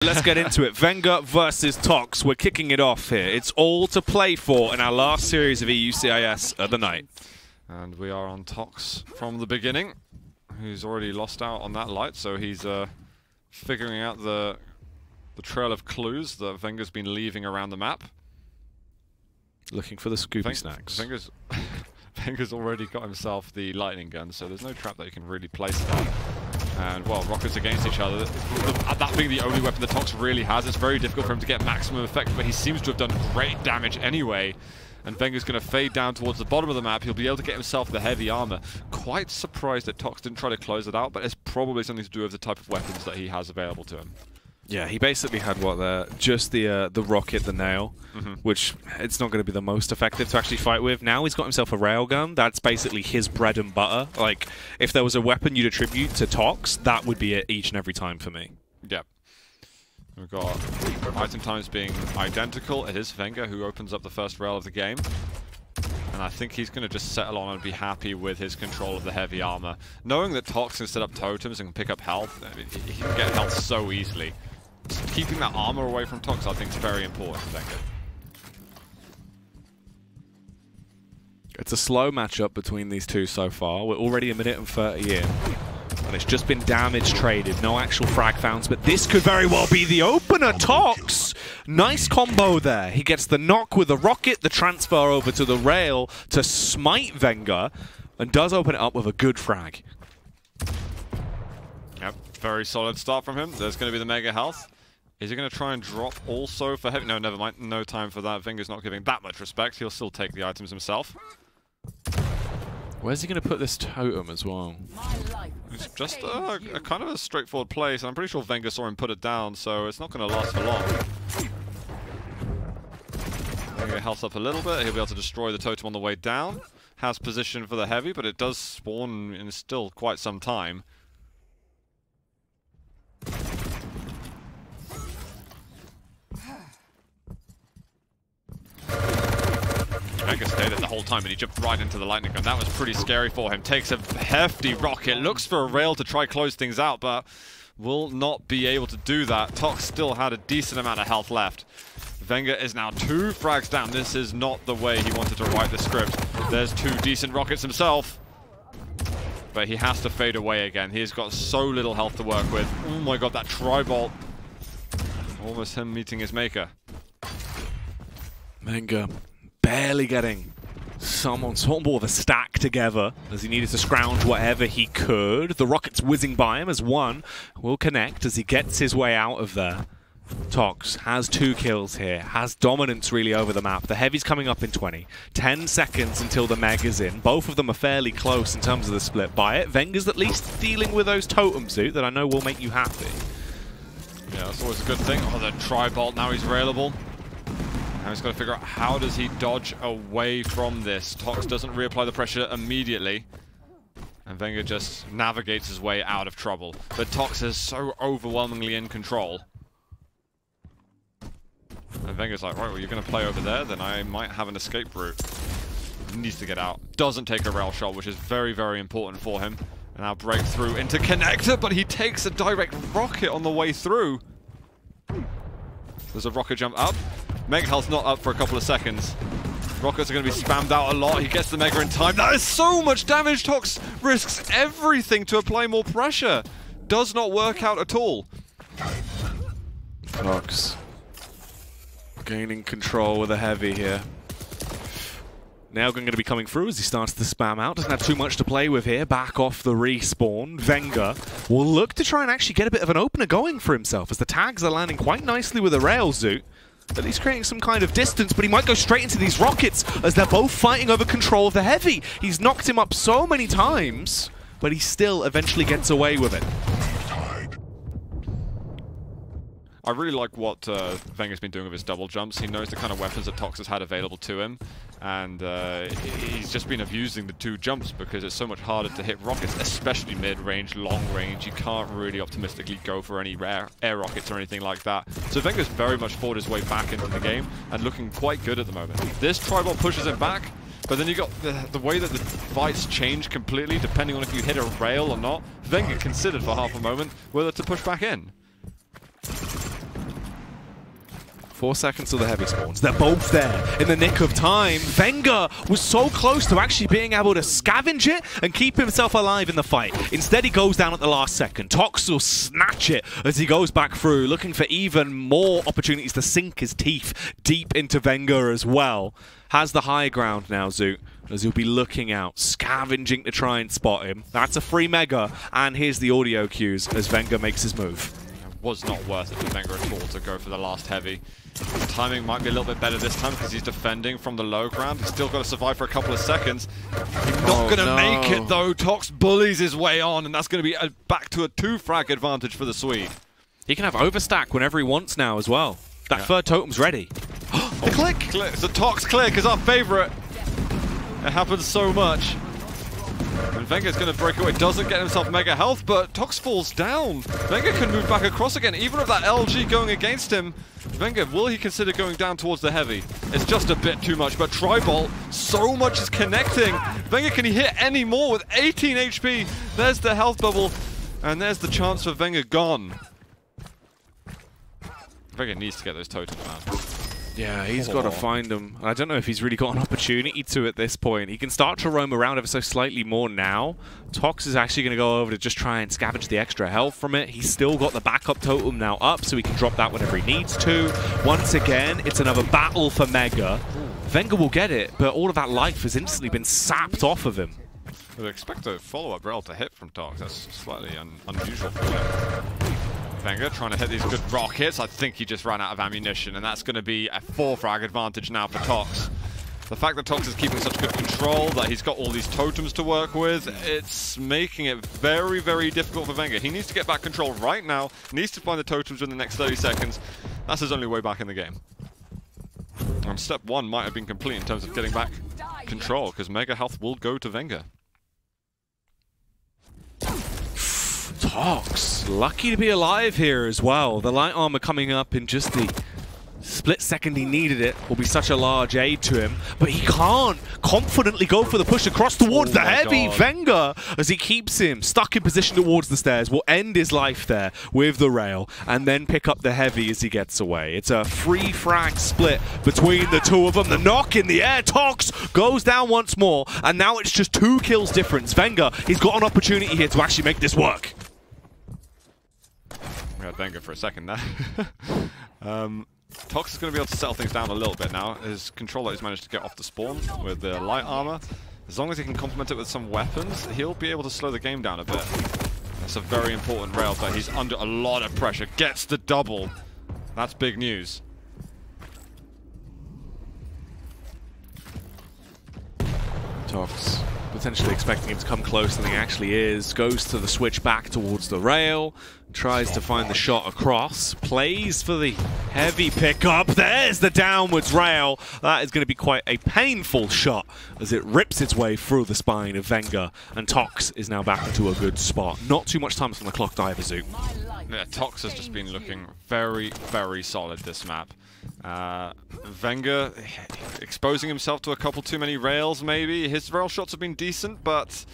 Let's get into it. Vengeurr versus Tox. We're kicking it off here. It's all to play for in our last series of EUCIS of the night. And we are on Tox from the beginning, who's already lost out on that light, so he's figuring out the trail of clues that Vengeurr's been leaving around the map. Looking for the Scoopy snacks. Vengeurr's already got himself the lightning gun, so there's no trap that he can really place there. And, well, rockets against each other. That being the only weapon that Tox really has, it's very difficult for him to get maximum effect, but he seems to have done great damage anyway. And Vengeurr's going to fade down towards the bottom of the map. He'll be able to get himself the heavy armor. Quite surprised that Tox didn't try to close it out, but it's probably something to do with the type of weapons that he has available to him. Yeah, he basically had what there? Just the rocket, the nail, which it's not going to be the most effective to actually fight with. Now he's got himself a railgun. That's basically his bread and butter. Like, if there was a weapon you'd attribute to Tox, that would be it each and every time for me. Yep. We've got item times being identical. It is Vengeurr who opens up the first rail of the game. And I think he's going to just settle on and be happy with his control of the heavy armor. Knowing that Tox can set up totems and pick up health, I mean, he can get health so easily. Just keeping that armor away from Tox, I think, is very important for Vengeurr. It's a slow matchup between these two so far. We're already a minute and 30 in. And it's just been damage traded, no actual frag founds, but this could very well be the opener. Tox! Nice combo there. He gets the knock with the rocket, the transfer over to the rail to smite Vengeurr, and does open it up with a good frag. Yep, very solid start from him. There's going to be the mega health. Is he going to try and drop also for heavy? No, never mind. No time for that. Vengeurr's not giving that much respect. He'll still take the items himself. Where's he going to put this totem as well? It's just a kind of a straightforward place, and I'm pretty sure Vengeurr saw him put it down, so it's not going to last for long. Vengeurr health up a little bit. He'll be able to destroy the totem on the way down. Has position for the heavy, but it does spawn in still quite some time. Vengeurr stayed it the whole time, but he jumped right into the lightning gun. That was pretty scary for him. Takes a hefty rocket, looks for a rail to try close things out, but will not be able to do that. Tox still had a decent amount of health left. Vengeurr is now 2 frags down. This is not the way he wanted to write the script. There's 2 decent rockets himself, but he has to fade away again. He's got so little health to work with. Oh my god, that tri-bolt. Almost him meeting his maker. Vengeurr barely getting somewhat of a stack together as he needed to scrounge whatever he could. The rocket's whizzing by him as one will connect as he gets his way out of there. Tox has 2 kills here, has dominance really over the map. The heavy's coming up in 20. 10 seconds until the mega's in. Both of them are fairly close in terms of the split by it. Vengeurr's at least dealing with those totems, Zoot, that I know will make you happy. Yeah, that's always a good thing. Oh, the tri-bolt, now he's railable. Now he's got to figure out how does he dodge away from this. Tox doesn't reapply the pressure immediately. And Vengeurr just navigates his way out of trouble. But Tox is so overwhelmingly in control. And Vengeurr's like, right, well, you're going to play over there, then I might have an escape route. He needs to get out. Doesn't take a rail shot, which is very, very important for him. And now break through into connector, but he takes a direct rocket on the way through. There's a rocket jump up. Mega health's not up for a couple of seconds. Rockets are going to be spammed out a lot. He gets the mega in time. That is so much damage. Tox risks everything to apply more pressure. Does not work out at all. Tox gaining control with a heavy here. Now going to be coming through as he starts to spam out. Doesn't have too much to play with here. Back off the respawn. Vengeurr will look to try and actually get a bit of an opener going for himself as the tags are landing quite nicely with a rail Zoot. At least creating some kind of distance, but he might go straight into these rockets as they're both fighting over control of the heavy. He's knocked him up so many times, but he still eventually gets away with it. I really like what Vengeurr's been doing with his double jumps. He knows the kind of weapons that Tox has had available to him, and he's just been abusing the 2 jumps because it's so much harder to hit rockets, especially mid-range, long-range. You can't really optimistically go for any rare air rockets or anything like that. So Vengeurr's very much fought his way back into the game and looking quite good at the moment. This tri-bolt pushes him back, but then you got the way that the fights change completely depending on if you hit a rail or not. Vengeurr considered for half a moment whether to push back in. 4 seconds till the heavy spawns. They're both there in the nick of time. Vengeurr was so close to actually being able to scavenge it and keep himself alive in the fight. Instead, he goes down at the last second. Tox will snatch it as he goes back through, looking for even more opportunities to sink his teeth deep into Vengeurr as well. Has the high ground now, Zoot, as he'll be looking out, scavenging to try and spot him. That's a free Mega, and here's the audio cues as Vengeurr makes his move. It was not worth it for Vengeurr at all to go for the last heavy. The timing might be a little bit better this time because he's defending from the low ground. He's still got to survive for a couple of seconds. He's not going to make it, though. Tox bullies his way on, and that's going to be back to a 2-frag advantage for the Swede. He can have overstack whenever he wants now as well. That third totem's ready. The click! The Tox click is our favorite. It happens so much. And Vengeurr's going to break away. Doesn't get himself mega health, but Tox falls down. Vengeurr can move back across again. Even with that LG going against him, Vengeurr, will he consider going down towards the heavy? It's just a bit too much, but Tribolt, so much is connecting. Vengeurr, can he hit any more with 18 HP? There's the health bubble, and there's the chance for Vengeurr gone. Vengeurr needs to get those totems, man. Yeah, he's got to find them. I don't know if he's really got an opportunity to at this point. He can start to roam around ever so slightly more now. Tox is actually going to go over to just try and scavenge the extra health from it. He's still got the backup totem now up, so he can drop that whenever he needs to. Once again, it's another battle for Mega. Vengeurr will get it, but all of that life has instantly been sapped off of him. I would expect a follow-up rail to hit from Tox. That's slightly unusual for him. Vengeurr trying to hit these good rockets. I think he just ran out of ammunition, and that's going to be a 4-frag advantage now for Tox. The fact that Tox is keeping such good control, that he's got all these totems to work with, it's making it very, very difficult for Vengeurr. He needs to get back control right now, needs to find the totems in the next 30 seconds. That's his only way back in the game. And step 1 might have been complete in terms of getting back control, because Mega Health will go to Vengeurr. Tox, lucky to be alive here as well. The light armor coming up in just the split second he needed it will be such a large aid to him, but he can't confidently go for the push across towards the heavy. Vengeurr, as he keeps him stuck in position towards the stairs, will end his life there with the rail and then pick up the heavy as he gets away. It's a free frag split between the two of them. The knock in the air, Tox goes down once more, and now it's just 2 kills difference. Vengeurr, he's got an opportunity here to actually make this work. We had Vengeurr for a second there. Tox is going to be able to settle things down a little bit now. His controller has managed to get off the spawn with the light armor. As long as he can complement it with some weapons, he'll be able to slow the game down a bit. That's a very important rail, but he's under a lot of pressure. Gets the double. That's big news. Tox potentially expecting him to come closer than he actually is. Goes to the switch back towards the rail. Tries to find the shot across. Plays for the heavy pickup. There's the downwards rail. That is going to be quite a painful shot as it rips its way through the spine of Vengeurr. And Tox is now back into a good spot. Not too much time from the clock diver, Zoot. Yeah, Tox has just been looking very, very solid this map. Vengeurr exposing himself to a couple too many rails, maybe. His rail shots have been decent, but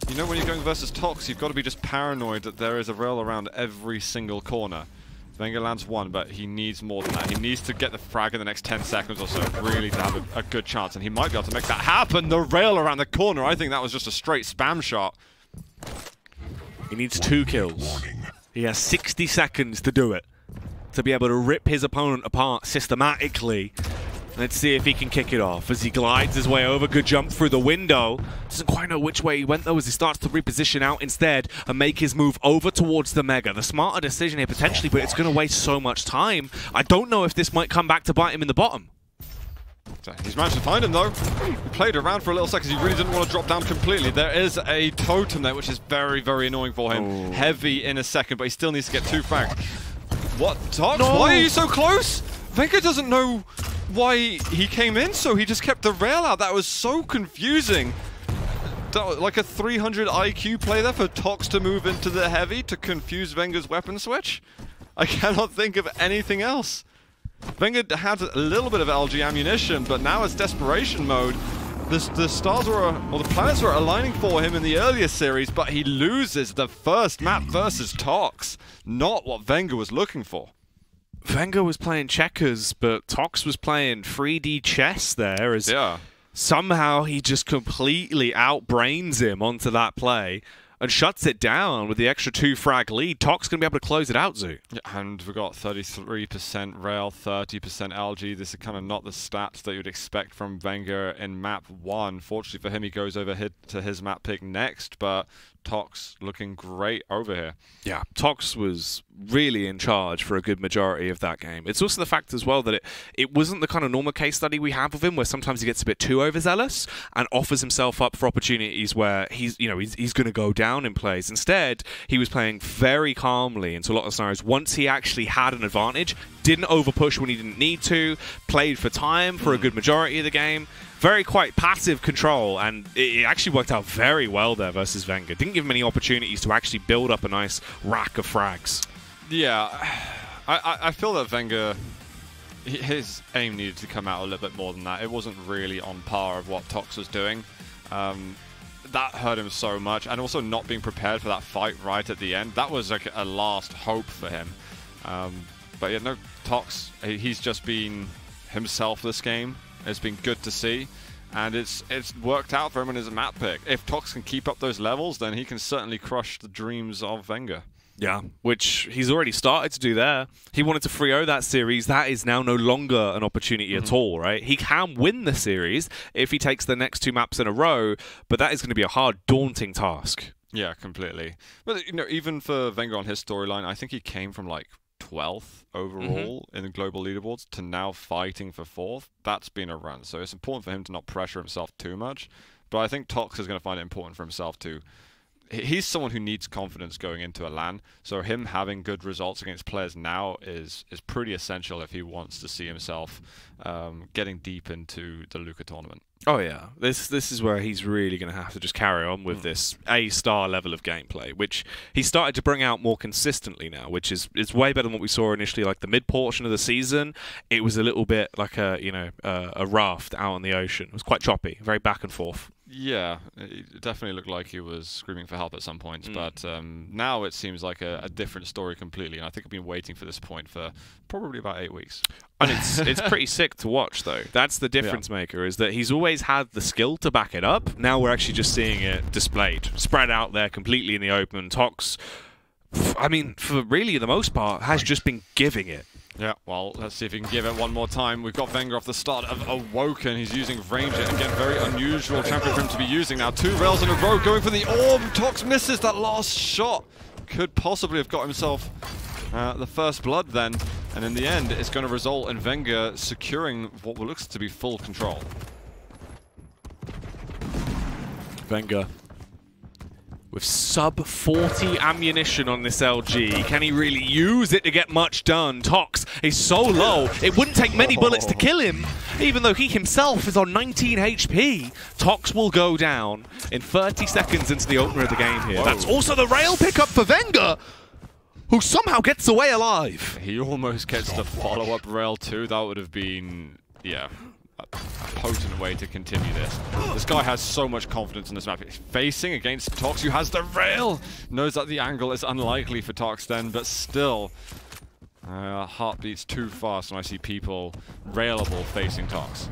you know, when you're going versus Tox, you've got to be just paranoid that there is a rail around every single corner. Vengeurr lands 1, but he needs more than that. He needs to get the frag in the next 10 seconds or so, really, to have a good chance, and he might be able to make that happen. The rail around the corner, I think that was just a straight spam shot. He needs 2 kills. He has 60 seconds to do it, to be able to rip his opponent apart systematically. Let's see if he can kick it off as he glides his way over. Good jump through the window. Doesn't quite know which way he went, though, as he starts to reposition out instead and make his move over towards the Mega. The smarter decision here, potentially, but it's going to waste so much time. I don't know if this might come back to bite him in the bottom. He's managed to find him, though. He played around for a little second. He really didn't want to drop down completely. There is a totem there, which is very, very annoying for him. Oh. Heavy in a second, but he still needs to get 2 frags. What? Tox? No. Why are you so close? Vengeurr doesn't know why he came in, so he just kept the rail out. That was so confusing. Like a 300 IQ play there for Tox to move into the heavy to confuse Vengeurr's weapon switch. I cannot think of anything else. Vengeurr had a little bit of LG ammunition, but now it's desperation mode. The stars or the planets were aligning for him in the earlier series, but he loses the first map versus Tox. Not what Vengeurr was looking for. Vengeurr was playing checkers, but Tox was playing 3D chess there. As somehow he just completely outbrains him onto that play and shuts it down with the extra 2 frag lead. Tox going to be able to close it out, Zoo. Yeah, and we've got 33% Rail, 30% LG. This is kind of not the stats that you'd expect from Vengeurr in map 1. Fortunately for him, he goes over to his map pick next, but Tox looking great over here. Yeah, Tox was really in charge for a good majority of that game. It's also the fact as well that it wasn't the kind of normal case study we have of him where sometimes he gets a bit too overzealous and offers himself up for opportunities where he's going to go down in plays. Instead, he was playing very calmly into a lot of scenarios. Once he actually had an advantage, didn't overpush when he didn't need to, played for time for a good majority of the game. Very quite passive control, and it actually worked out very well there versus Vengeurr. Didn't give him any opportunities to actually build up a nice rack of frags. Yeah, I feel that Vengeurr, his aim needed to come out a little bit more than that. It wasn't really on par of what Tox was doing. That hurt him so much, and also not being prepared for that fight right at the end. That was like a last hope for him. But yeah, no, Tox, he's just been himself this game. It's been good to see, and it's worked out for him in his map pick. If Tox can keep up those levels, then he can certainly crush the dreams of Vengeurr. Yeah, which he's already started to do there. He wanted to 3-0 that series. That is now no longer an opportunity at all, right? He can win the series if he takes the next 2 maps in a row, but that is going to be a hard, daunting task. Yeah, completely. But even for Vengeurr on his storyline, I think he came from like 12th overall in the global leaderboards to now fighting for 4th. That's been a run, so it's important for him to not pressure himself too much. But I think Tox is going to find it important for himself to... He's someone who needs confidence going into a LAN, so him having good results against players now is pretty essential if he wants to see himself getting deep into the Luca tournament. Oh yeah, this is where he's really going to have to just carry on with this A-star level of gameplay, which he started to bring out more consistently now, which is way better than what we saw initially. Like the mid portion of the season, it was a little bit like a raft out on the ocean. It was quite choppy, very back and forth. Yeah, it definitely looked like he was screaming for help at some points, but now it seems like a different story completely, and I think I've been waiting for this point for probably about 8 weeks. And it's pretty sick to watch, though. That's the difference maker, is that he's always had the skill to back it up. Now we're actually just seeing it displayed, spread out there completely in the open. Tox, I mean, for really the most part, has just been giving it. Yeah, well, let's see if he can give it one more time. We've got Vengeurr off the start of Awoken. He's using Ranger. Again, very unusual champion for him to be using now. 2 rails in a row going for the orb. Tox misses that last shot. Could possibly have got himself the first blood then. And in the end, it's going to result in Vengeurr securing what looks to be full control. Vengeurr with sub 40 ammunition on this LG. Can he really use it to get much done? Tox is so low, it wouldn't take many bullets to kill him, even though he himself is on 19 HP. Tox will go down in 30 seconds into the opener of the game here. That's also the rail pickup for Vengeurr, who somehow gets away alive. He almost gets the follow-up rail too. That would have been, yeah, a potent way to continue this. This guy has so much confidence in this map. He's facing against Tox, who has the rail. Knows that the angle is unlikely for Tox then, but still, heart beats too fast when I see people railable facing Tox.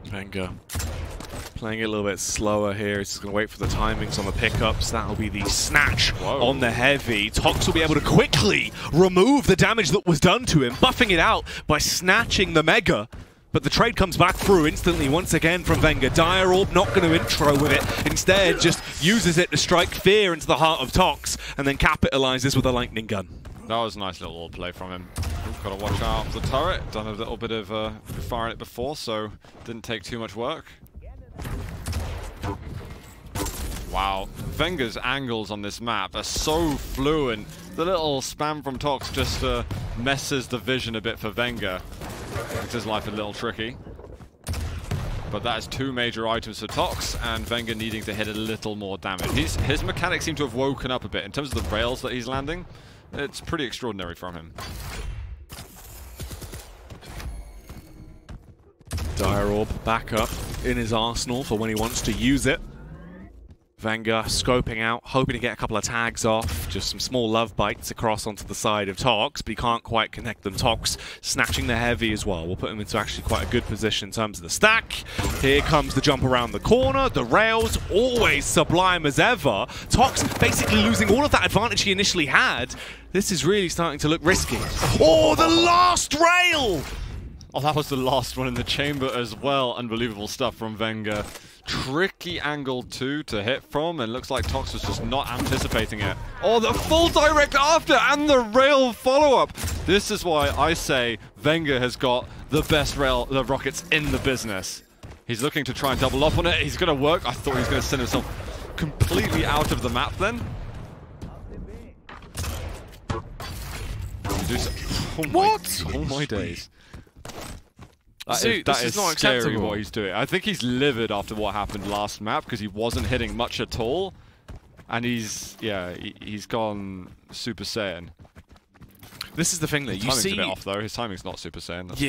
Vengeurr playing it a little bit slower here. He's just going to wait for the timings on the pickups. That'll be the snatch on the heavy. Tox will be able to quickly remove the damage that was done to him, buffing it out by snatching the Mega. But the trade comes back through instantly once again from Vengeurr. Dire Orb not going to intro with it. Instead, just uses it to strike fear into the heart of Tox and then capitalizes with a lightning gun. That was a nice little orb play from him. Got to watch out for the turret. Done a little bit of firing it before, so didn't take too much work. Wow, Vengeurr's angles on this map are so fluent. The little spam from Tox just messes the vision a bit for Vengeurr. Makes his life a little tricky. But that is 2 major items for Tox, and Vengeurr needing to hit a little more damage. His mechanics seem to have woken up a bit. In terms of the rails that he's landing, it's pretty extraordinary from him. Dire Orb back up in his arsenal for when he wants to use it. Vengeurr scoping out, hoping to get a couple of tags off. Just some small love bites across onto the side of Tox, but he can't quite connect them. Tox snatching the heavy as well. We'll put him into actually quite a good position in terms of the stack. Here comes the jump around the corner. The rails, always sublime as ever. Tox basically losing all of that advantage he initially had. This is really starting to look risky. Oh, the last rail! Oh, that was the last one in the chamber as well. Unbelievable stuff from Vengeurr. Tricky angle too to hit from, and looks like Tox was just not anticipating it. Oh, the full direct after and the rail follow-up. This is why I say Vengeurr has got the best the rockets in the business. He's looking to try and double up on it. He's going to work. I thought he was going to send himself completely out of the map then. What? Oh my days. That is not scary acceptable. what he's doing. I think he's livid after what happened last map because he wasn't hitting much at all. And he's gone Super Saiyan. This is the thing that you see. His timing's a bit off though. His timing's not Super Saiyan. That's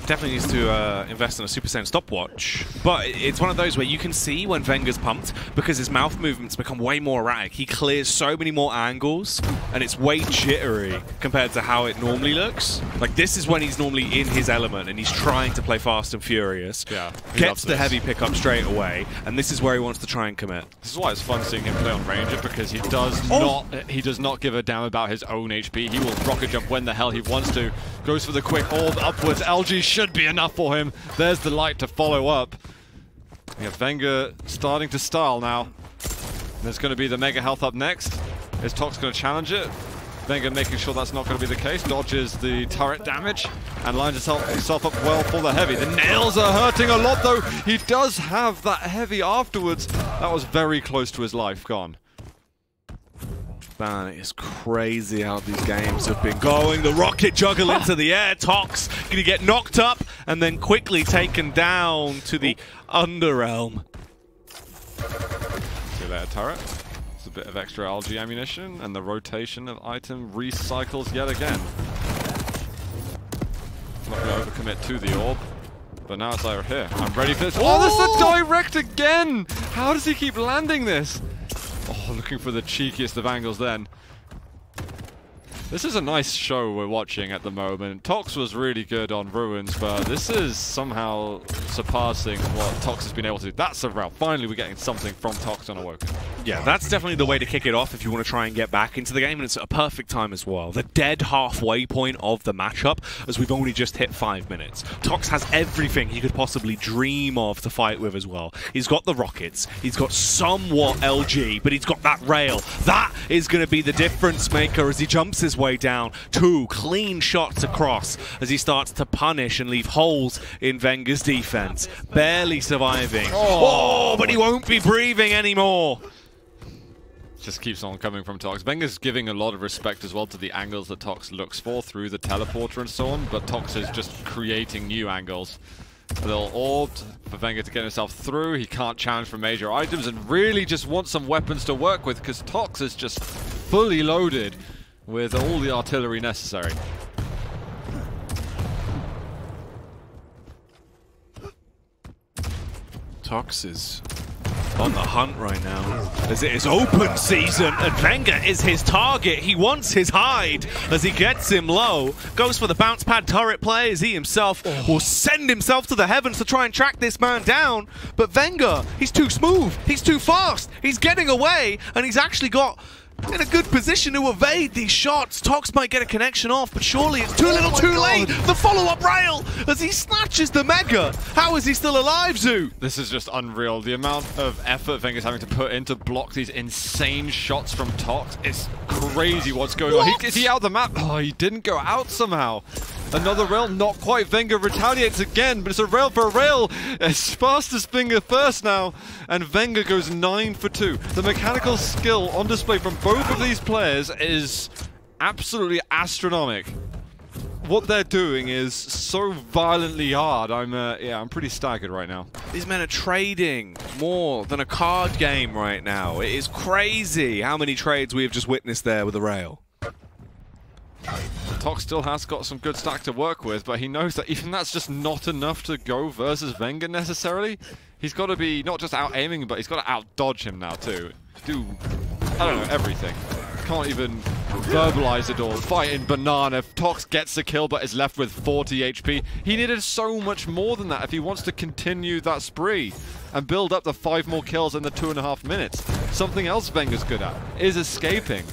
Definitely needs to invest in a Super Saiyan stopwatch. But it's one of those where you can see when Vengeurr's pumped because his mouth movements become way more erratic. He clears so many more angles and it's way jittery compared to how it normally looks. Like this is when he's normally in his element and he's trying to play fast and furious. Yeah, gets the heavy pickup straight away, and this is where he wants to try and commit. This is why it's fun seeing him play on Ranger because he does not give a damn about his own HP. He will rocket jump when the hell he wants to. Goes for the quick orb upwards. LG should be enough for him. There's the light to follow up. We have Vengeurr starting to style now. There's going to be the Mega Health up next. Is Tox going to challenge it? Vengeurr making sure that's not going to be the case. Dodges the turret damage and lines himself up well for the heavy. The nails are hurting a lot though. He does have that heavy afterwards. That was very close to his life gone. Man, it is crazy how these games have been going. The rocket juggle into the air. Tox going to get knocked up and then quickly taken down to the Underrealm. See you later, turret. It's a bit of extra LG ammunition, and the rotation of item recycles yet again. Not going to overcommit to the orb, but now it's over here. I'm ready for this. Oh, this is a direct again! How does he keep landing this? Oh, looking for the cheekiest of angles then. This is a nice show we're watching at the moment. Tox was really good on Ruins, but this is somehow surpassing what Tox has been able to do. That's a route. Finally, we're getting something from Tox on Awoken. Yeah, that's definitely the way to kick it off if you want to try and get back into the game, and it's a perfect time as well. The dead halfway point of the matchup, as we've only just hit 5 minutes. Tox has everything he could possibly dream of to fight with as well. He's got the rockets, he's got somewhat LG, but he's got that rail. That is going to be the difference maker as he jumps his way down. 2 clean shots across as he starts to punish and leave holes in Vengeurr's defense. Barely surviving. Oh, but he won't be breathing anymore. Just keeps on coming from Tox. Vengeurr's giving a lot of respect as well to the angles that Tox looks for through the teleporter and so on, but Tox is just creating new angles. A little orbed for Vengeurr to get himself through. He can't challenge for major items and really just wants some weapons to work with because Tox is just fully loaded with all the artillery necessary. Tox is on the hunt right now, as it is open season, and Vengeurr is his target. He wants his hide as he gets him low. Goes for the bounce pad turret play as he himself will send himself to the heavens to try and track this man down. But Vengeurr, he's too smooth, he's too fast, he's getting away, and he's actually got in a good position to evade these shots. Tox might get a connection off, but surely it's too little too late. The follow-up rail as he snatches the Mega. How is he still alive, Zoo? This is just unreal. The amount of effort Vengeurr's having to put in to block these insane shots from Tox is crazy what's going on. Is he out of the map? Oh, he didn't go out somehow. Another rail, not quite. Vengeurr retaliates again, but it's a rail for a rail. As fast as Vengeurr first now, and Vengeurr goes 9 for 2. The mechanical skill on display from both of these players is absolutely astronomical. What they're doing is so violently hard. I'm pretty staggered right now. These men are trading more than a card game right now. It is crazy how many trades we have just witnessed there with the rail. Tox still has got some good stack to work with, but he knows that even that's just not enough to go versus Vengeurr necessarily. He's got to be not just out-aiming, but he's got to out-dodge him now, too. Do, I don't know, everything. Can't even verbalize it all. Fighting Banana. Tox gets the kill, but is left with 40 HP. He needed so much more than that if he wants to continue that spree and build up the 5 more kills in the 2.5 minutes. Something else Vengeurr's good at is escaping.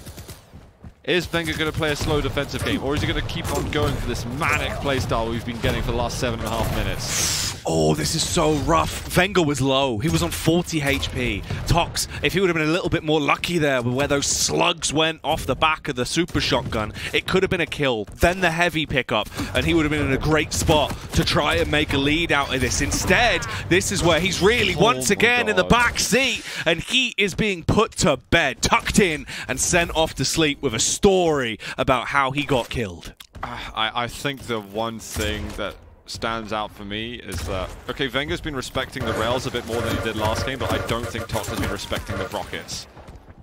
Is Vengeurr going to play a slow defensive game, or is he going to keep on going for this manic playstyle we've been getting for the last 7.5 minutes? Oh, this is so rough. Vengeurr was low. He was on 40 HP. Tox, if he would have been a little bit more lucky there with where those slugs went off the back of the super shotgun, it could have been a kill. Then the heavy pickup, and he would have been in a great spot to try and make a lead out of this. Instead, this is where he's really once again in the back seat, and he is being put to bed, tucked in, and sent off to sleep with a story about how he got killed. I think the one thing that stands out for me is that, okay, Vengeurr's been respecting the rails a bit more than he did last game, but I don't think Tox has been respecting the rockets.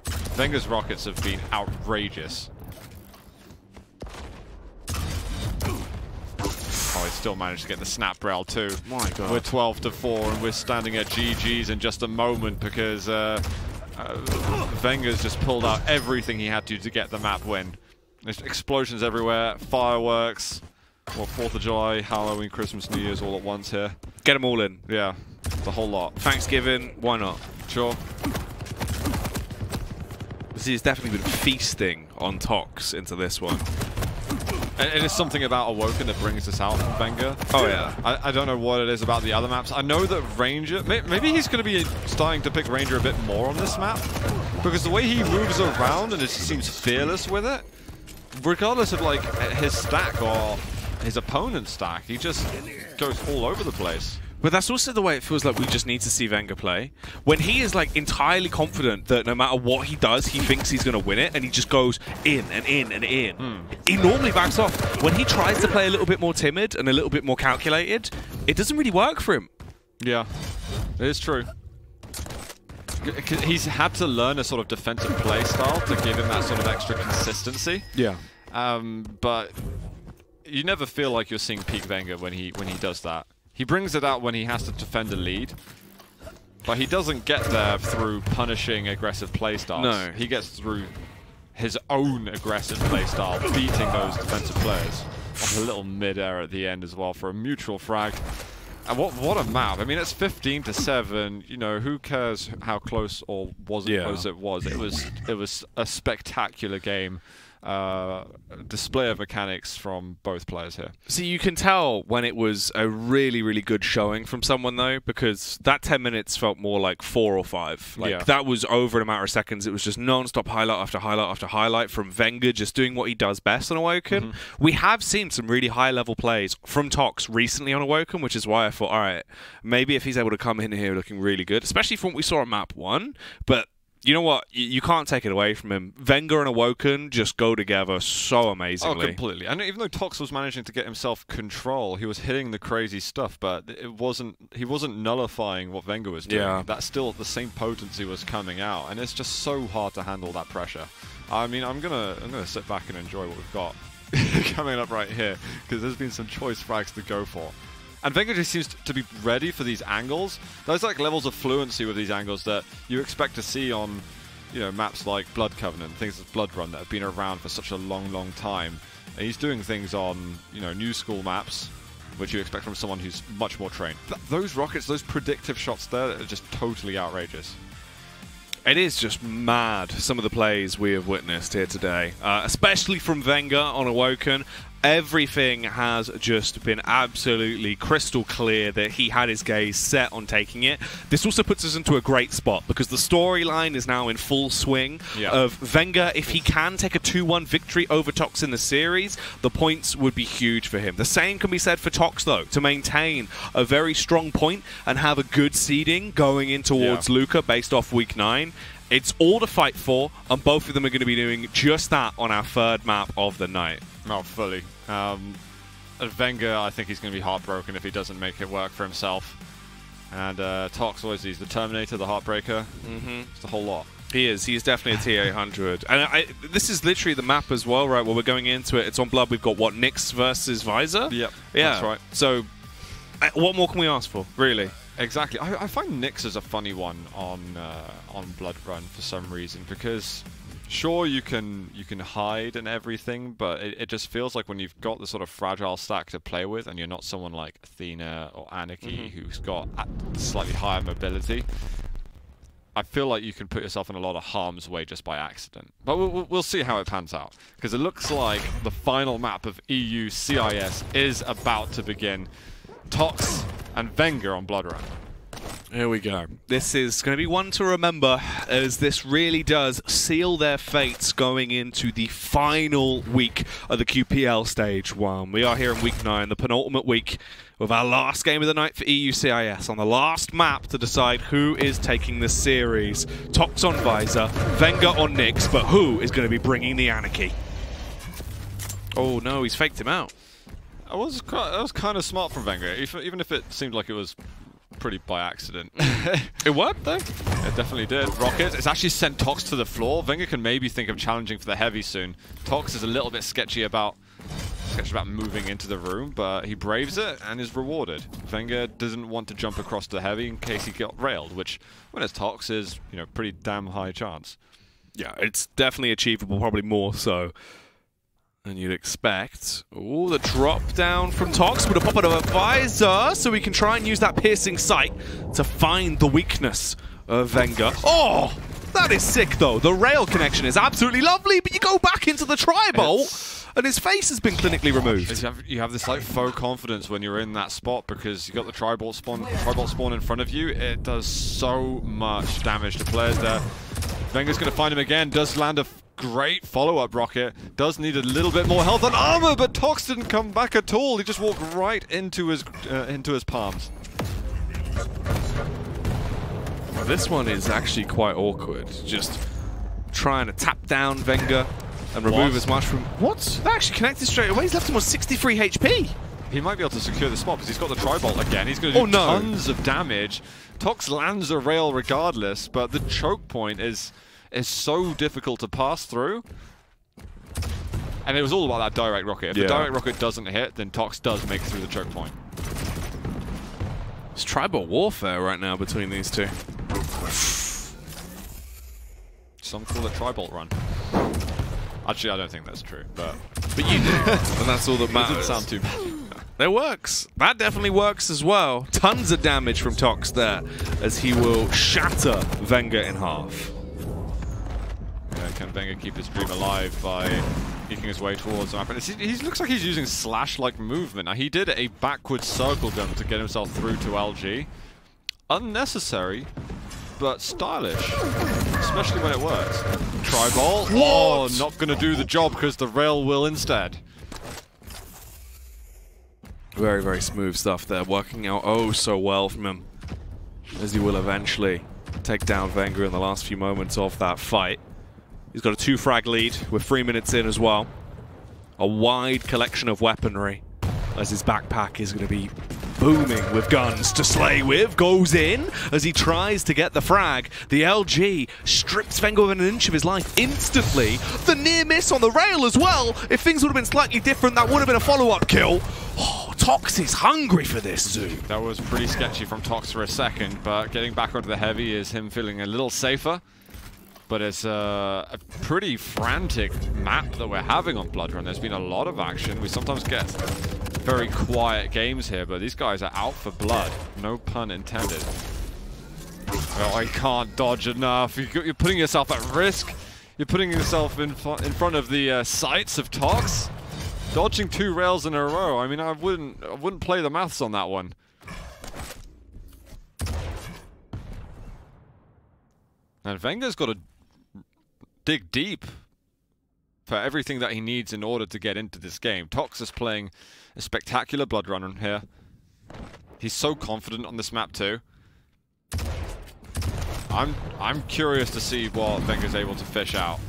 Vengeurr's rockets have been outrageous. Oh, he still managed to get the snap rail too. My God. We're 12-4 and we're standing at GG's in just a moment because Vengeurr's just pulled out everything he had to get the map win. There's explosions everywhere, fireworks. Well, 4th of July, Halloween, Christmas, New Year's all at once here. Get them all in. Yeah, the whole lot. Thanksgiving, why not? Sure. He's definitely been feasting on Tox into this one. And it's something about Awoken that brings this out from Vengeurr. Oh, yeah. I don't know what it is about the other maps. I know that Ranger... Maybe he's going to be starting to pick Ranger a bit more on this map. Because the way he moves around and just seems fearless with it, regardless of, like, his stack or his opponent's stack, he just goes all over the place. But that's also the way it feels like we just need to see Vengeurr play. When he is like entirely confident that no matter what he does, he thinks he's going to win it, and he just goes in and in and in. He normally backs off. When he tries to play a little bit more timid and a little bit more calculated, it doesn't really work for him. Yeah, it is true. He's had to learn a sort of defensive play style to give him that sort of extra consistency. Yeah. But you never feel like you're seeing peak Vengeurr when he does that. He brings it out when he has to defend a lead, but he doesn't get there through punishing aggressive playstyles. No. He gets through his own aggressive playstyle, beating those defensive players. Off a little mid-air at the end as well for a mutual frag. And what a map. I mean, it's 15-7. You know, who cares how close or wasn't close it was. It was a spectacular game. Display of mechanics from both players here. See, you can tell when it was a really, really good showing from someone, though, because that 10 minutes felt more like 4 or 5. Like, that was over in a matter of seconds. It was just non-stop highlight after highlight after highlight from Vengeurr, just doing what he does best on Awoken. We have seen some really high-level plays from Tox recently on Awoken, which is why I thought, all right, maybe if he's able to come in here looking really good, especially from what we saw at map 1, but you know what? You can't take it away from him. Vengeurr and Awoken just go together so amazingly. Oh, completely. And even though Tox was managing to get himself control, he was hitting the crazy stuff, but he wasn't nullifying what Vengeurr was doing. Yeah. That still, the same potency was coming out, and it's just so hard to handle that pressure. I mean, I'm gonna sit back and enjoy what we've got coming up right here, because there's been some choice frags to go for. And Vengeurr just seems to be ready for these angles. There's like levels of fluency with these angles that you expect to see on, you know, maps like Blood Covenant, things like Blood Run that have been around for such a long, long time. And he's doing things on, you know, new school maps, which you expect from someone who's much more trained. Those rockets, those predictive shots there, are just totally outrageous. It is just mad, some of the plays we have witnessed here today, especially from Vengeurr on Awoken. Everything has just been absolutely crystal clear that he had his gaze set on taking it. This also puts us into a great spot because the storyline is now in full swing of Vengeurr. If he can take a 2-1 victory over Tox in the series, the points would be huge for him. The same can be said for Tox, though, to maintain a very strong point and have a good seeding going in towards Luca based off Week 9. It's all to fight for, and both of them are going to be doing just that on our third map of the night. Oh, fully. Vengeurr, I think he's going to be heartbroken if he doesn't make it work for himself. And Tox, always he's the Terminator, the Heartbreaker. It's the whole lot. He is. He is definitely a TA100. And this is literally the map as well, right? Where we're going into it. It's on Blood. We've got, what, Nyx versus Visor? Yep, Yeah. that's right. So, what more can we ask for, really? Exactly. I find Nyx is a funny one on Blood Run for some reason, because sure you can hide and everything, but it just feels like when you've got the sort of fragile stack to play with, and you're not someone like Athena or Anarchy who's got slightly higher mobility, I feel like you can put yourself in a lot of harm's way just by accident. But we'll see how it pans out, because it looks like the final map of EU CIS is about to begin. Tox and Vengeurr on Blood Run. Here we go. This is going to be one to remember, as this really does seal their fates going into the final week of the QPL Stage 1. We are here in Week 9, the penultimate week, with our last game of the night for EU CIS on the last map to decide who is taking the series. Tox on Visor, Vengeurr on Nyx, but who is going to be bringing the Anarchy? Oh no, he's faked him out. That was kind of smart from Vengeurr, even if it seemed like it was pretty by accident. It worked though. It definitely did. Rocket, it's actually sent Tox to the floor. Vengeurr can maybe think of challenging for the heavy soon. Tox is a little bit sketchy about moving into the room, but he braves it and is rewarded. Vengeurr doesn't want to jump across to the heavy in case he got railed, which when it's Tox is, you know, pretty damn high chance. Yeah, it's definitely achievable, probably more so than you'd expect. Oh, the drop down from Tox with a pop out of a Visor, so we can try and use that piercing sight to find the weakness of Vengeurr. Oh, that is sick though. The rail connection is absolutely lovely, but you go back into the tri-bolt and his face has been clinically removed. You have this like faux confidence when you're in that spot, because you got the tri-bolt spawn in front of you. It does so much damage to players there. Vengeurr's going to find him again, does land a great follow-up rocket, does need a little bit more health and armor, but Tox didn't come back at all. He just walked right into his palms. Well, this one is actually quite awkward. Just trying to tap down Vengeurr and remove as much from... What? That actually connected straight away. He's left him with 63 HP. He might be able to secure the spot because he's got the tri-bolt again. He's going to do tons of damage. Tox lands a rail regardless, but the choke point is so difficult to pass through. And it was all about that direct rocket. If the direct rocket doesn't hit, then Tox does make it through the choke point. It's tribal warfare right now between these two. Some call it tri-bolt run. Actually, I don't think that's true, but you do. And that's all that matters. It doesn't sound too bad. It works. That definitely works as well. Tons of damage from Tox there, as he will shatter Vengeurr in half. Yeah, can Vengeurr keep his dream alive by eking his way towards the map? And he looks like he's using slash-like movement. Now, he did a backward circle gun to get himself through to LG. Unnecessary, but stylish, especially when it works. Tri-bolt. Oh, not going to do the job because the rail will instead. Very, very smooth stuff there, working out oh so well from him, as he will eventually take down Vengeurr in the last few moments of that fight. He's got a 2-frag lead with 3 minutes in as well. A wide collection of weaponry, as his backpack is going to be booming with guns to slay with. Goes in as he tries to get the frag. The LG strips Vengeurr of an inch of his life instantly. The near miss on the rail as well. If things would have been slightly different, that would have been a follow-up kill. Oh, Tox is hungry for this, Zoo. That was pretty sketchy from Tox for a second, but getting back onto the heavy is him feeling a little safer. But it's a pretty frantic map that we're having on Blood Run. There's been a lot of action. We sometimes get very quiet games here, but these guys are out for blood. No pun intended. Oh, I can't dodge enough. You're putting yourself at risk. You're putting yourself in front of the sights of Tox. Dodging 2 rails in a row. I mean, I wouldn't play the maths on that one. And Vengeurr's got to dig deep for everything that he needs in order to get into this game. Tox is playing a spectacular Blood Run here. He's so confident on this map too. I'm curious to see what Vengeurr's able to fish out.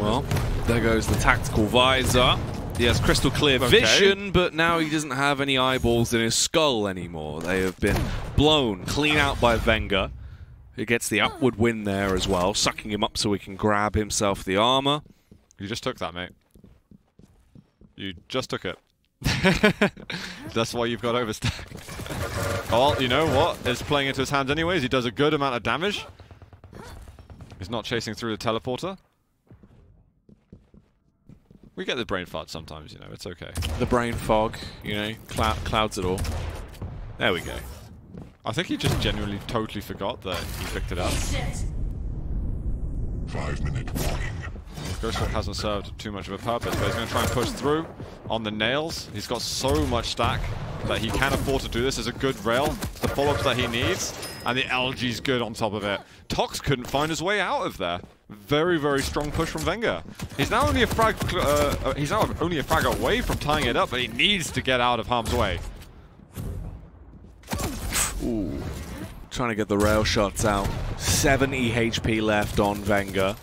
Well, there goes the tactical visor. He has crystal clear vision, but now he doesn't have any eyeballs in his skull anymore. They have been blown clean out by Vengeurr, who gets the upward win there as well, sucking him up so he can grab himself the armor. You just took that, mate. You just took it. That's why you've got overstack. Well, you know what? It's playing into his hands anyways. He does a good amount of damage. He's not chasing through the teleporter. We get the brain fart sometimes, you know, it's okay. The brain fog, you know, clouds it all. There we go. I think he just genuinely totally forgot that he picked it up. 5-minute warning. Ghostwalk hasn't served too much of a purpose, but he's going to try and push through on the nails. He's got so much stack that he can afford to do this as a good rail. The follow-ups that he needs, and the LG's good on top of it. Tox couldn't find his way out of there. Very, very strong push from Vengeurr. He's now only a frag. He's now only a frag away from tying it up, but he needs to get out of harm's way. Ooh, trying to get the rail shots out. 70 HP left on Vengeurr.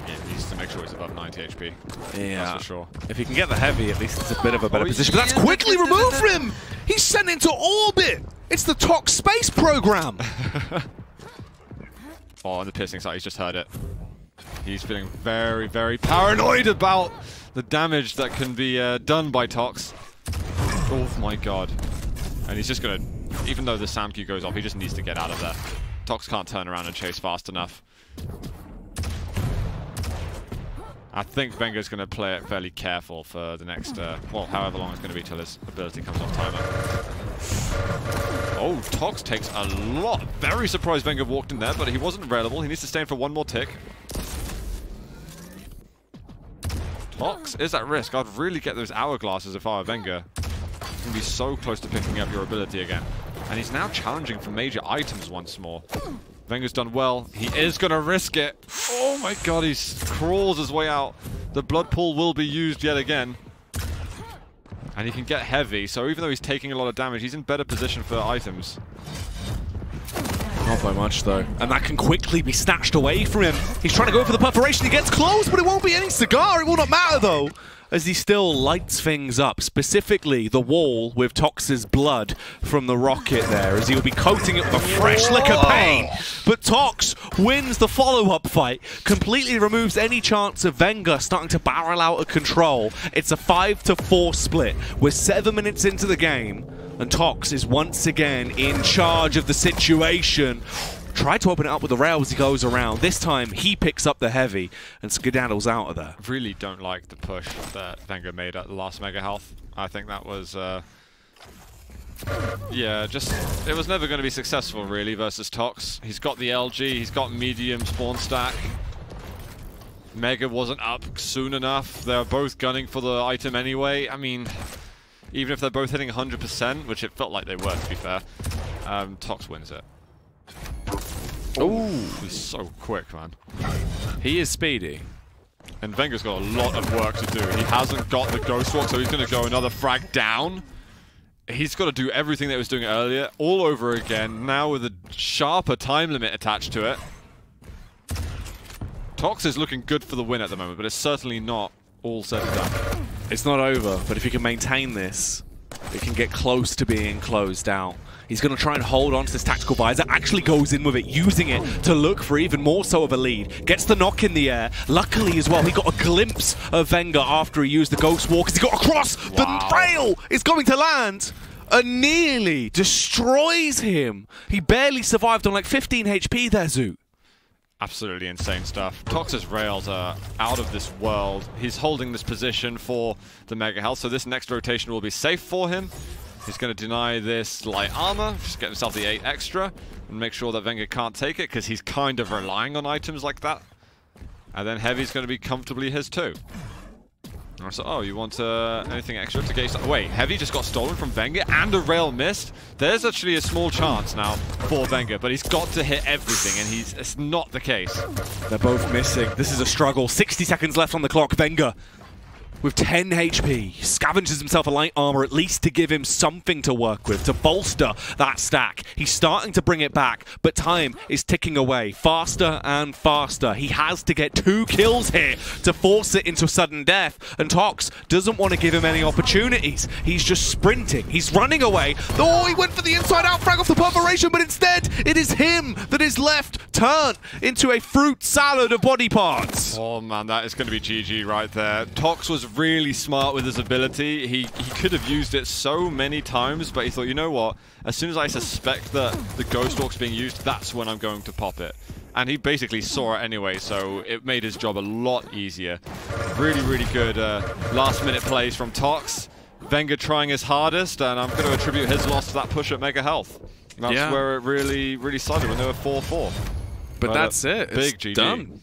He needs to make sure he's above 90 HP. Yeah, that's for sure. If he can get the heavy, at least it's a bit of a better position. But that's quickly removed from him! He's sent into orbit! It's the Tox space program! Oh, on the piercing side, he's just heard it. He's feeling very, very paranoid about the damage that can be done by Tox. Oh my god. And he's just gonna, even though the SAM Q goes off, he just needs to get out of there. Tox can't turn around and chase fast enough. I think Vengeurr's going to play it fairly careful for the next, well, however long it's going to be till his ability comes off timer. Oh, Tox takes a lot. Very surprised Vengeurr walked in there, but he wasn't available. He needs to stay in for one more tick. Tox is at risk. I'd really get those hourglasses if I were Vengeurr. He's going to be so close to picking up your ability again. And he's now challenging for major items once more. Vengeurr's done well. He is going to risk it. Oh my god, he crawls his way out. The blood pool will be used yet again. And he can get heavy, so even though he's taking a lot of damage, he's in better position for items. Not by much, though. And that can quickly be snatched away from him. He's trying to go for the perforation. He gets close, but it won't be any cigar. It will not matter, though, as he still lights things up, specifically the wall with Tox's blood from the rocket there, as he'll be coating it with a fresh lick of pain. But Tox wins the follow-up fight, completely removes any chance of Vengeurr starting to barrel out of control. It's a 5-4 split. We're 7 minutes into the game, and Tox is once again in charge of the situation. Tried to open it up with the rail as he goes around. This time, he picks up the heavy and skedaddles out of there. Really don't like the push that Vengeurr made at the last Mega Health. I think that was, yeah, just, it was never going to be successful, really, versus Tox. He's got the LG, he's got medium spawn stack. Mega wasn't up soon enough. They're both gunning for the item anyway. I mean, even if they're both hitting 100%, which it felt like they were, to be fair, Tox wins it. Ooh, he's so quick, man. He is speedy. And Vengeurr's got a lot of work to do. He hasn't got the Ghost Walk, so he's going to go another frag down. He's got to do everything that he was doing earlier, all over again, now with a sharper time limit attached to it. Tox is looking good for the win at the moment, but it's certainly not all said and done. It's not over, but if he can maintain this, it can get close to being closed out. He's going to try and hold on to this tactical visor, actually goes in with it, using it to look for even more so of a lead. Gets the knock in the air. Luckily as well, he got a glimpse of Vengeurr after he used the Ghost Walk, as he got across. Wow. The rail is going to land and nearly destroys him. He barely survived on like 15 HP there, Zoot. Absolutely insane stuff. Tox's rails are out of this world. He's holding this position for the Mega Health, so this next rotation will be safe for him. He's going to deny this light armor, just get himself the 8 extra, and make sure that Vengeurr can't take it, because he's kind of relying on items like that. And then Heavy's going to be comfortably his too. So, oh, you want anything extra to get... Wait, Heavy just got stolen from Vengeurr and a rail missed? There's actually a small chance now for Vengeurr, but he's got to hit everything, and it's not the case. They're both missing. This is a struggle. 60 seconds left on the clock. Vengeurr with 10 HP, scavenges himself a light armor at least to give him something to work with, to bolster that stack. He's starting to bring it back, but time is ticking away faster and faster. He has to get 2 kills here to force it into sudden death, and Tox doesn't want to give him any opportunities. He's just sprinting. He's running away. Oh, he went for the inside out frag off the perforation, but instead it is him that is left turned into a fruit salad of body parts. Oh man, that is going to be GG right there. Tox was really smart with his ability. He could have used it so many times, but he thought, you know what? As soon as I suspect that the Ghost Walk's being used, that's when I'm going to pop it. And he basically saw it anyway, so it made his job a lot easier. Really, really good last-minute plays from Tox. Vengeurr trying his hardest, and I'm going to attribute his loss to that push at Mega Health. That's where it really, really started when they were 4-4. But that's it. Big it's GG. Done.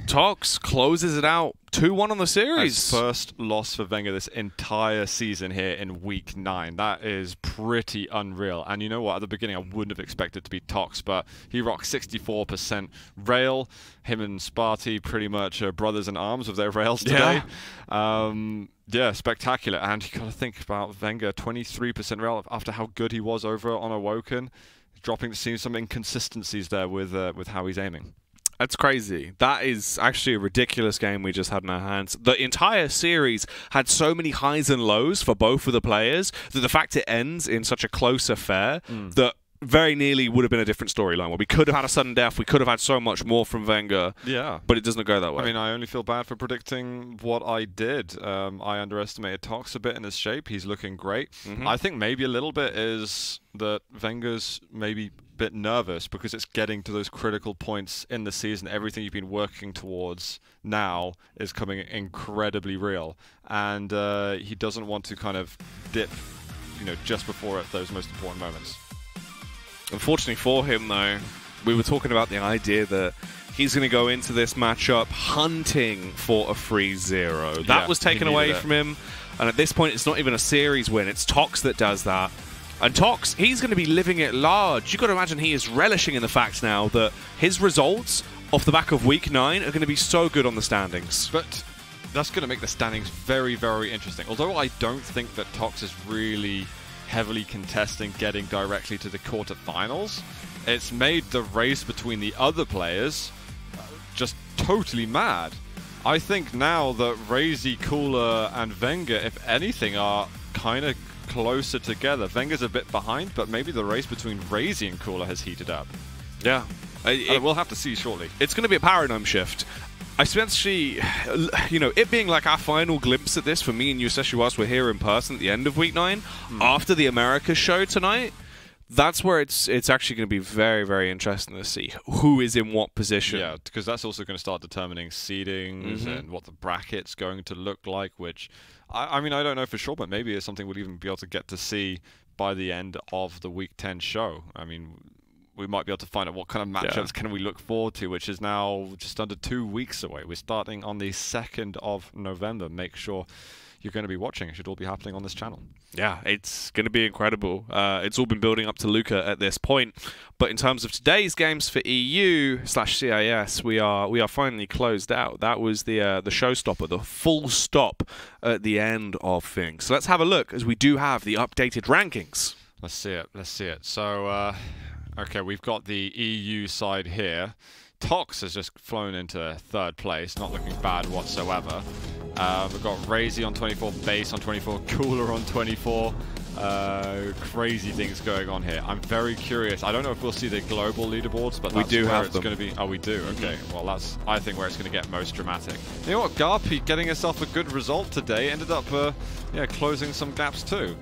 Tox closes it out 2-1 on the series. His first loss for Vengeurr this entire season here in Week 9. That is pretty unreal. And you know what? At the beginning, I wouldn't have expected it to be Tox, but he rocked 64% rail. Him and Sparty pretty much brothers in arms with their rails today. Yeah, spectacular. And you got to think about Vengeurr, 23% rail after how good he was over on Awoken. Dropping to see some inconsistencies there with how he's aiming. That's crazy. That is actually a ridiculous game we just had in our hands. The entire series had so many highs and lows for both of the players that the fact it ends in such a close affair that very nearly would have been a different storyline where we could have had a sudden death, we could have had so much more from Vengeurr. Yeah. But it doesn't go that way. I mean, I only feel bad for predicting what I did. I underestimated Tox a bit in his shape. He's looking great. I think maybe a little bit is that Vengeur's maybe a bit nervous because it's getting to those critical points in the season. Everything you've been working towards now is coming incredibly real. And he doesn't want to kind of dip, you know, just before those most important moments. Unfortunately for him, though, we were talking about the idea that he's going to go into this matchup hunting for a 3-0. That was taken away from him, and at this point, it's not even a series win. It's Tox that does that. And Tox, he's going to be living it large. You've got to imagine he is relishing in the fact now that his results off the back of Week 9 are going to be so good on the standings. But that's going to make the standings very, very interesting. Although I don't think that Tox is really heavily contesting getting directly to the quarterfinals, it's made the race between the other players just totally mad. I think now that Razy, Cooler, and Vengeurr, if anything, are kind of closer together. Vengeur's a bit behind, but maybe the race between Razy and Cooler has heated up. Yeah. We'll have to see shortly. It's going to be a paradigm shift. Especially, you know, it being like our final glimpse at this for me and you, especially whilst we're here in person at the end of Week 9, after the Americas show tonight, that's where it's actually going to be very, very interesting to see who is in what position. Yeah, because that's also going to start determining seedings and what the bracket's going to look like, which, I mean, I don't know for sure, but maybe it's something we'll even be able to get to see by the end of the Week 10 show. I mean, we might be able to find out what kind of matchups can we look forward to, which is now just under 2 weeks away. We're starting on the 2nd of November. Make sure you're going to be watching. It should all be happening on this channel. Yeah, it's going to be incredible. It's all been building up to Luca at this point. But in terms of today's games for EU/CIS, we are finally closed out. That was the showstopper, the full stop at the end of things. So let's have a look, as we do have the updated rankings. Let's see it. Let's see it. So, okay, we've got the EU side here. Tox has just flown into 3rd place, not looking bad whatsoever. We've got Razy on 24, Base on 24, Cooler on 24. Crazy things going on here. I'm very curious. I don't know if we'll see the global leaderboards, but that's where it's going to be. Oh, we do? Okay. Well, that's, I think, where it's going to get most dramatic. You know what? Garpy getting herself a good result today. Ended up, closing some gaps too.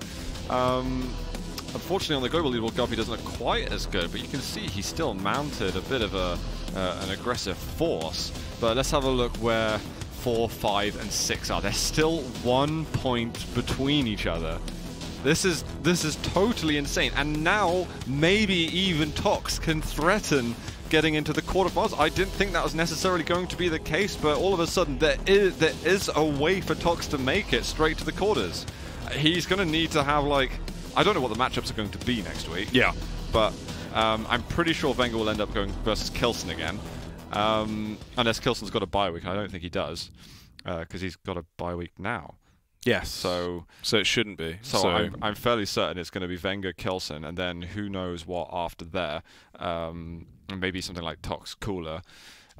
Unfortunately, on the global leaderboard, Garpy doesn't look quite as good, but you can see he's still mounted a bit of an aggressive force. But let's have a look where 4, 5, and 6 are. They're still 1 point between each other. This is totally insane. And now maybe even Tox can threaten getting into the quarterfinals. I didn't think that was necessarily going to be the case, but all of a sudden there is a way for Tox to make it straight to the quarters. He's going to need to have, like, I don't know what the matchups are going to be next week. Yeah. But I'm pretty sure Vengeurr will end up going versus Kilson again. Unless Kilson's got a bye week. I don't think he does, because he's got a bye week now. Yes. So it shouldn't be. So I'm fairly certain it's going to be Vengeurr, Kilson, and then who knows what after there. Maybe something like Tox, Cooler.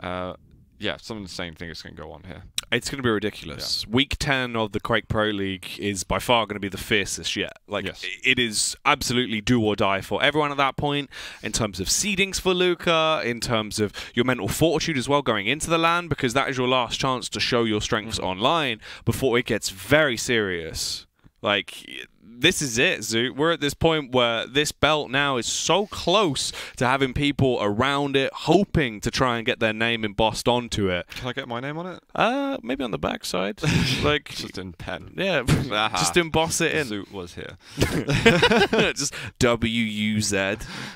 Yeah, some insane thing is going to go on here. It's going to be ridiculous. Yeah. Week 10 of the Quake Pro League is by far going to be the fiercest yet. Like, yes. It is absolutely do or die for everyone at that point, in terms of seedings for Luca, in terms of your mental fortitude as well going into the LAN, because that is your last chance to show your strengths online before it gets very serious. Like, this is it, Zoot. We're at this point where this belt now is so close to having people around it hoping to try and get their name embossed onto it. Can I get my name on it? Maybe on the backside. Like, just in pen. Yeah, just emboss it in. Zoot was here. Just W-U-Z.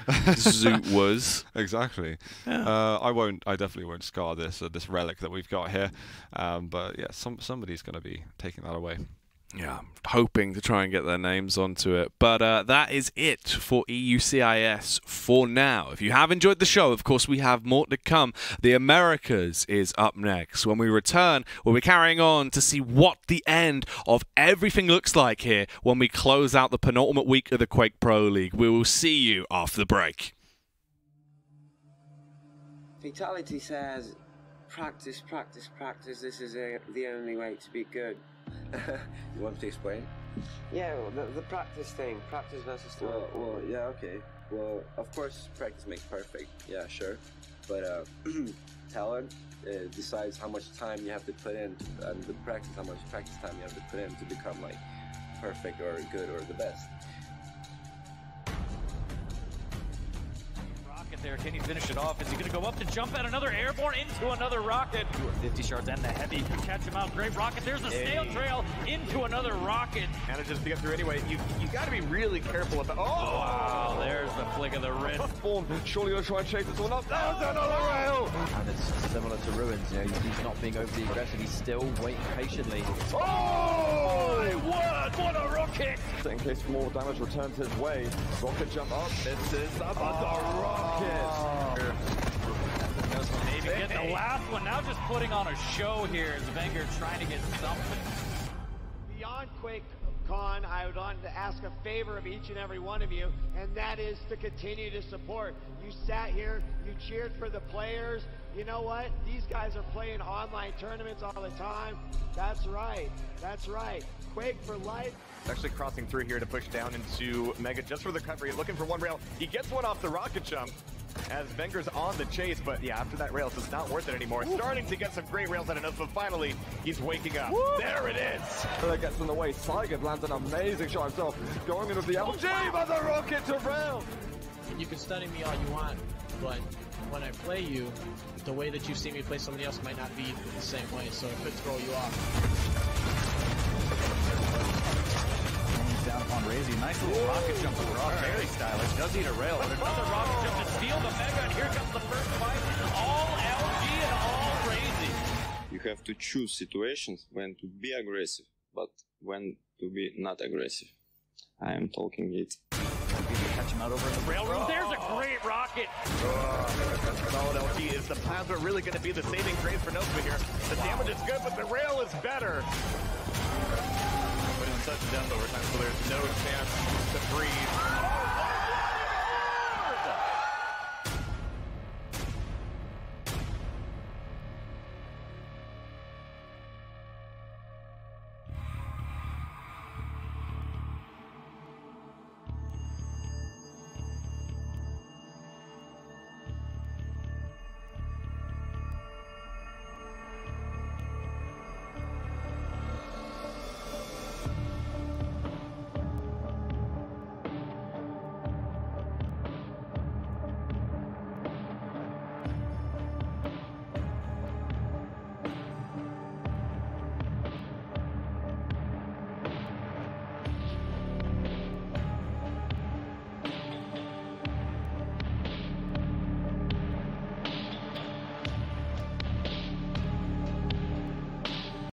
Zoot was. Exactly. Yeah. I definitely won't scar this relic that we've got here. But yeah, somebody's going to be taking that away. Yeah, hoping to try and get their names onto it. But that is it for EUCIS for now. If you have enjoyed the show, of course, we have more to come. The Americas is up next. When we return, we'll be carrying on to see what the end of everything looks like here when we close out the penultimate week of the Quake Pro League. We will see you after the break. Fatality says, practice, practice, practice. This is the only way to be good. You want me to explain? Yeah, well, the practice thing. Practice versus talent. Well, yeah, okay. Well, of course, practice makes perfect. Yeah, sure. But talent decides how much time you have to put in, and the practice, how much practice time you have to put in to become, like, perfect or good or the best. There, can he finish it off? Is he going to go up to jump at another airborne into another rocket? 50 shards and the heavy could catch him out. Great rocket. There's a snail trail into another rocket. Manages to get through anyway. You got to be really careful about. Oh, wow! There's the flick of the wrist. Surely you'll try and chase this one up. There's another rail. And it's similar to Ruins. You know, he's not being overly aggressive. He's still waiting patiently. Oh my word! What a rocket! In case more damage returns his way, rocket jump up. This is the rocket. Maybe get the last one. Now just putting on a show here as Vengeurr trying to get something. Beyond QuakeCon, I would like to ask a favor of each and every one of you, and that is to continue to support. You sat here, you cheered for the players. You know what? These guys are playing online tournaments all the time. That's right. That's right. Quake for life. Actually crossing through here to push down into Mega just for the recovery, looking for one rail. He gets one off the rocket jump as Vengeurr's on the chase, but yeah, after that rail, it's not worth it anymore. Woo. Starting to get some great rails out of it, but finally, he's waking up. Woo. There it is! That gets in the way. Saigon lands an amazing shot himself. Going into the LG, but the rocket to rail! You can study me all you want, but when I play you, the way that you see me play somebody else might not be the same way, so it could throw you off. Down upon Razy. Nice little rocket jump across. Very stylish. Does need a rail. But another rocket jump to steal the Mega, and here comes the first fight. All LG and all Razy. You have to choose situations when to be aggressive, but when to be not aggressive. I am talking it. Catch him out over in the railroad. There's a great rocket. Solid LG. Is the plasma really going to be the saving grace for Nova here? The damage is good, but the rail is better. Putting such depth over time, so there's no chance to breathe.